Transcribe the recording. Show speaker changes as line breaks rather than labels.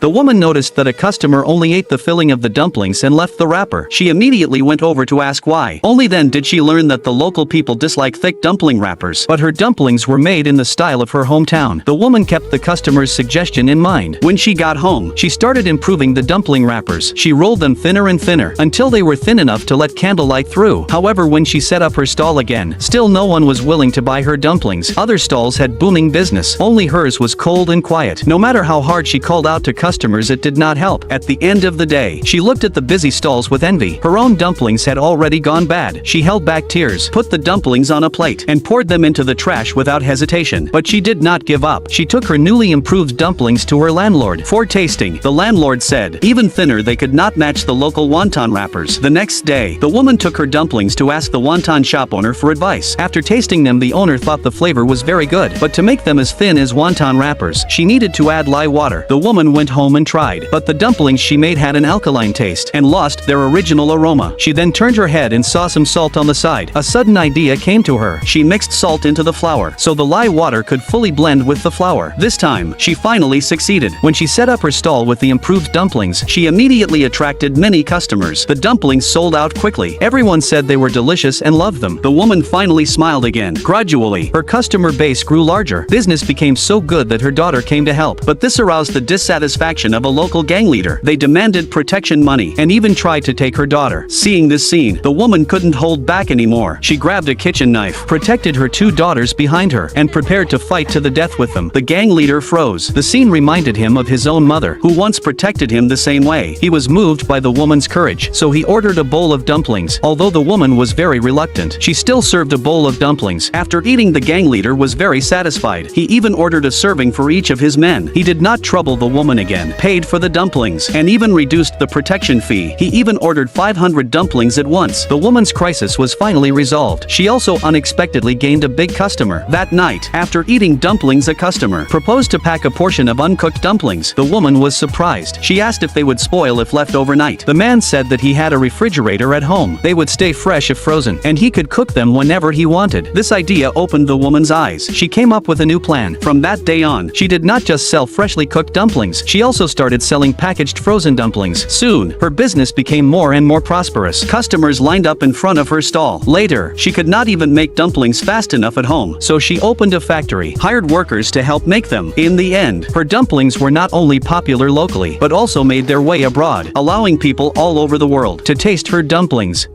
The woman noticed that a customer only ate the filling of the dumplings and left the wrapper. She immediately went over to ask why. Only then did she learn that the local people dislike thick dumpling wrappers, but her dumplings were made in the style of her hometown. The woman kept the customer's suggestion in mind. When she got home, she started improving the dumpling wrappers. She rolled them thinner and thinner until they were thin enough to let candlelight through. However, when she set up her stall again, still no one was willing to buy her dumplings. Other stalls had booming business. Only hers was cold and quiet. No matter how hard she called out to customers, it did not help. At the end of the day, she looked at the busy stalls with envy. Her own dumplings had already gone bad. She held back tears, put the dumplings on a plate, and poured them into the trash without hesitation. But she did not give up. She took her newly improved dumplings to her landlord for tasting. The landlord said, even thinner, they could not match the local wonton wrappers. The next day, the woman took her dumplings to ask the wonton shop owner for advice. After tasting them, the owner thought the flavor was very good, but to make them as thin as wonton wrappers, she needed to add lye water. The woman went home and tried, but the dumplings she made had an alkaline taste and lost their original aroma. She then turned her head and saw some salt on the side. A sudden idea came to her. She mixed salt into the flour, so the lye water could fully blend with the flour. This time, she finally succeeded. When she set up her stall with the improved dumplings, she immediately attracted many customers. The dumplings sold out quickly. Everyone said they were delicious and loved them. The woman finally smiled again. Gradually, her customer base grew larger. Business became so good that her daughter came to help, but this aroused the dissatisfaction of a local gang leader. They demanded protection money and even tried to take her daughter. Seeing this scene, the woman couldn't hold back anymore. She grabbed a kitchen knife, protected her two daughters behind her, and prepared to fight to the death with them. The gang leader froze. The scene reminded him of his own mother, who once protected him the same way. He was moved by the woman's courage, so he ordered a bowl of dumplings. Although the woman was very reluctant, she still served a bowl of dumplings. After eating, the gang leader was very satisfied. He even ordered a serving for each of his men. He did not trouble the woman again, paid for the dumplings, and even reduced the protection fee. He even ordered 500 dumplings at once. The woman's crisis was finally resolved. She also unexpectedly gained a big customer. That night, after eating dumplings, a customer proposed to pack a portion of uncooked dumplings. The woman was surprised. She asked if they would spoil if left overnight. The man said that he had a refrigerator at home. They would stay fresh if frozen, and he could cook them whenever he wanted. This idea opened the woman's eyes. She came up with a new plan. From that day on, she did not just sell freshly cooked dumplings. She also started selling packaged frozen dumplings. Soon, her business became more and more prosperous. Customers lined up in front of her stall. Later, she could not even make dumplings fast enough at home, so she opened a factory, hired workers to help make them. In the end, her dumplings were not only popular locally, but also made their way abroad, allowing people all over the world to taste her dumplings.